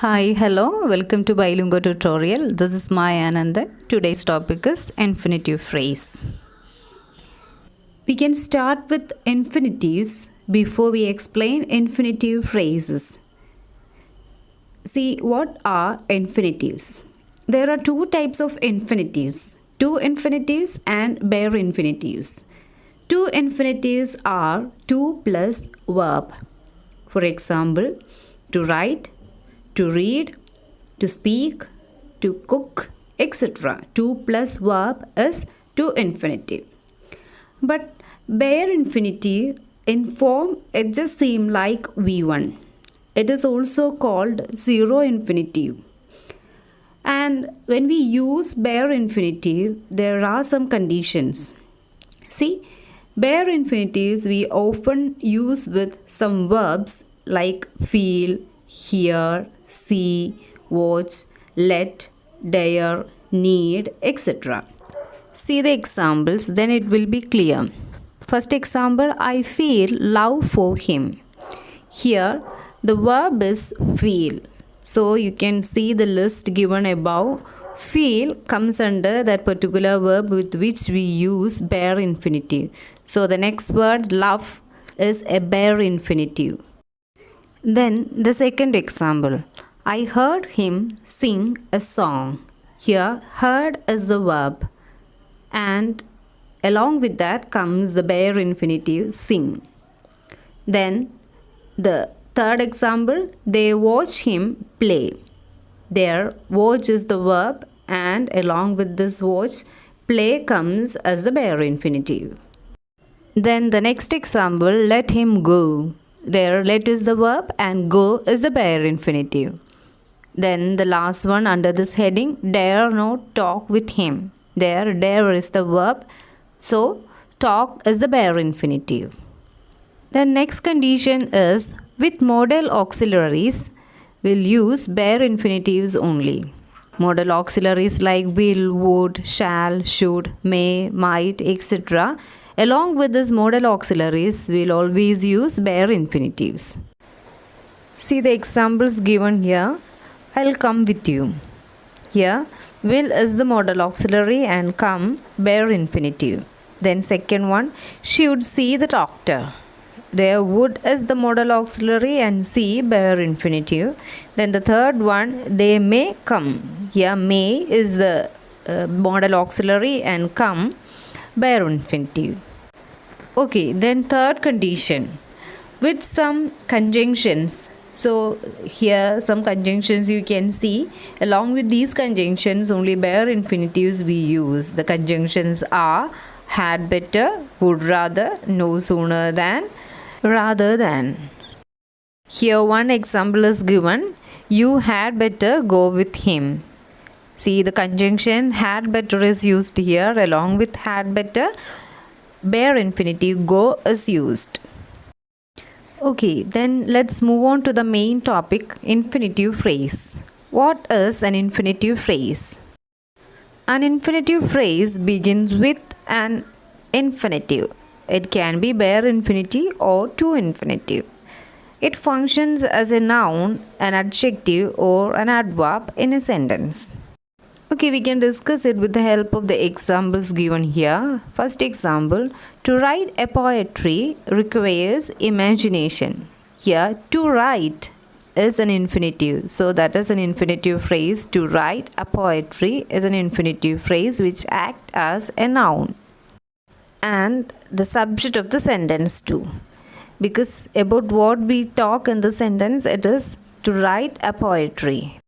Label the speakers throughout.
Speaker 1: Hi, hello, welcome to Bilingual tutorial. This is Maya Anandan. Today's topic is infinitive phrase. We can start with infinitives before we explain infinitive phrases. See, what are infinitives? There are two types of infinitives, to infinitives and bare infinitives. To infinitives are to plus verb. For example, to write, to read, to speak, to cook, etc. To plus verb is to infinitive. But bare infinitive in form it just seems like V1. It is also called zero infinitive. And when we use bare infinitive, there are some conditions. See, bare infinitives we often use with some verbs like feel, hear, see, watch, let, dare, need, etc. See the examples, then it will be clear. First example, I feel love for him. Here, the verb is feel. So you can see the list given above. Feel comes under that particular verb with which we use bare infinitive. So the next word, love, is a bare infinitive. Then the second example, I heard him sing a song. Here, heard is the verb, and along with that comes the bare infinitive sing. Then the third example, they watch him play. There, watch is the verb, and along with this watch, play comes as the bare infinitive. Then the next example, let him go. There, let is the verb and go is the bare infinitive. Then the last one under this heading, dare not talk with him. There, dare is the verb, so talk is the bare infinitive. The next condition is with modal auxiliaries, we'll use bare infinitives only. Modal auxiliaries like will, would, shall, should, may, might, etc. Along with this modal auxiliaries, we'll always use bare infinitives. See the examples given here. I'll come with you. Here, will is the modal auxiliary and come bare infinitive. Then second one, she would see the doctor. There, would is the modal auxiliary and see bare infinitive. Then the third one, they may come. Here, may is the modal auxiliary and come bare infinitive. Okay, then third condition, with some conjunctions. So here some conjunctions you can see. Along with these conjunctions, only bare infinitives we use. The conjunctions are had better, would rather, no sooner than, rather than. Here one example is given. You had better go with him. See the conjunction had better is used here. Along with had better, bare infinitive go is used. Okay, then let's move on to the main topic, infinitive phrase. What is an infinitive phrase? An infinitive phrase begins with an infinitive. It can be bare infinitive or to infinitive. It functions as a noun, an adjective, or an adverb in a sentence. Okay, we can discuss it with the help of the examples given here. First example, to write a poetry requires imagination. Here, to write is an infinitive. So that is an infinitive phrase. To write a poetry is an infinitive phrase which acts as a noun. And the subject of the sentence too. Because about what we talk in the sentence, it is to write a poetry.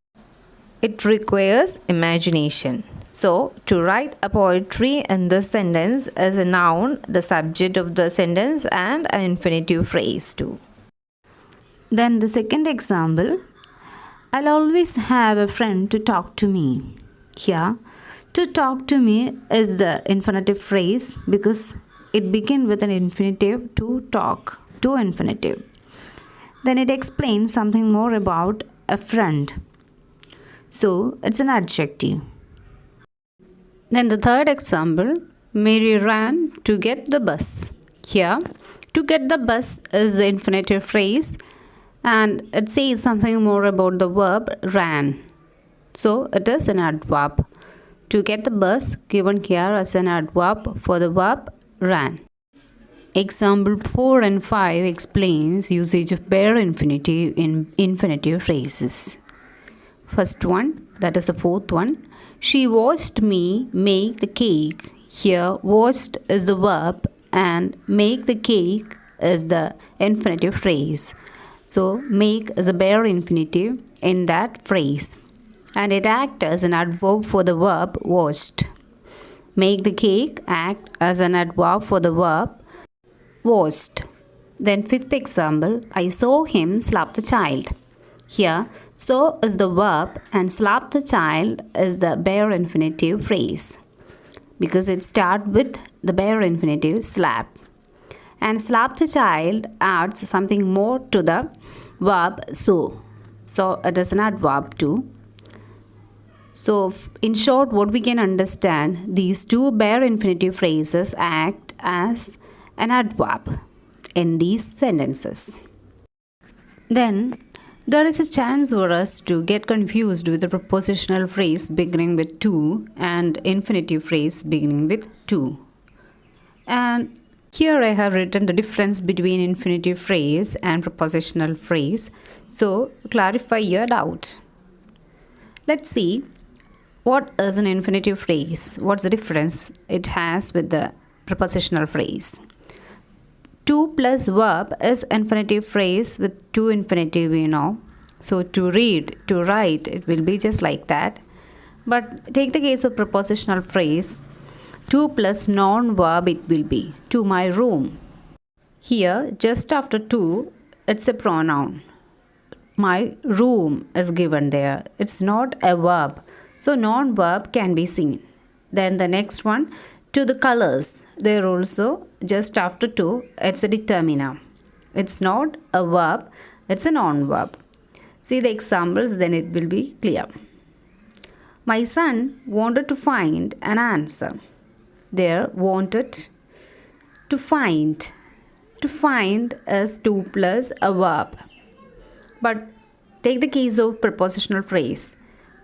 Speaker 1: It requires imagination. So, to write a poetry in this sentence is a noun, the subject of the sentence, and an infinitive phrase too. Then the second example, I'll always have a friend to talk to me. Here, to talk to me is the infinitive phrase because it begins with an infinitive to talk, to infinitive. Then it explains something more about a friend. So, it's an adjective. Then the third example, Mary ran to get the bus. Here, to get the bus is the infinitive phrase And it says something more about the verb ran. So it is an adverb. To get the bus given here as an adverb for the verb ran. Example 4 and 5 explains usage of bare infinitive in infinitive phrases. First one, that is the fourth one. She watched me make the cake. Here, watched is the verb and make the cake is the infinitive phrase. So, make is a bare infinitive in that phrase. And it acts as an adverb for the verb watched. Make the cake act as an adverb for the verb watched. Then fifth example, I saw him slap the child. Here, so is the verb and slap the child is the bare infinitive phrase because it starts with the bare infinitive slap. And slap the child adds something more to the verb so. So it is an adverb too. So in short, what we can understand, these two bare infinitive phrases act as an adverb in these sentences. Then there is a chance for us to get confused with the prepositional phrase beginning with to and infinitive phrase beginning with to. And here I have written the difference between infinitive phrase and prepositional phrase. So clarify your doubt. Let's see what is an infinitive phrase. What's the difference it has with the prepositional phrase? To plus verb is infinitive phrase with to infinitive, So to read, to write, it will be just like that. But take the case of prepositional phrase. To plus non-verb it will be to my room. Here, just after to, it's a pronoun. My room is given there. It's not a verb. So non-verb can be seen. Then the next one, to the colors. There also, just after to, it's a determiner. It's not a verb, it's a non-verb. See the examples, then it will be clear. My son wanted to find an answer. There, wanted to find. To find is to plus a verb. But take the case of prepositional phrase.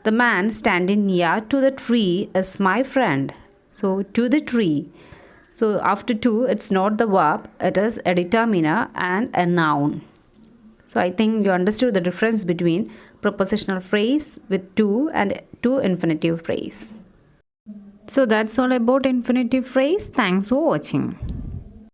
Speaker 1: The man standing near to the tree is my friend. So, to the tree. So, after to, it's not the verb, it is a determiner and a noun. So, I think you understood the difference between prepositional phrase with to and to infinitive phrase. So, that's all about infinitive phrase. Thanks for watching.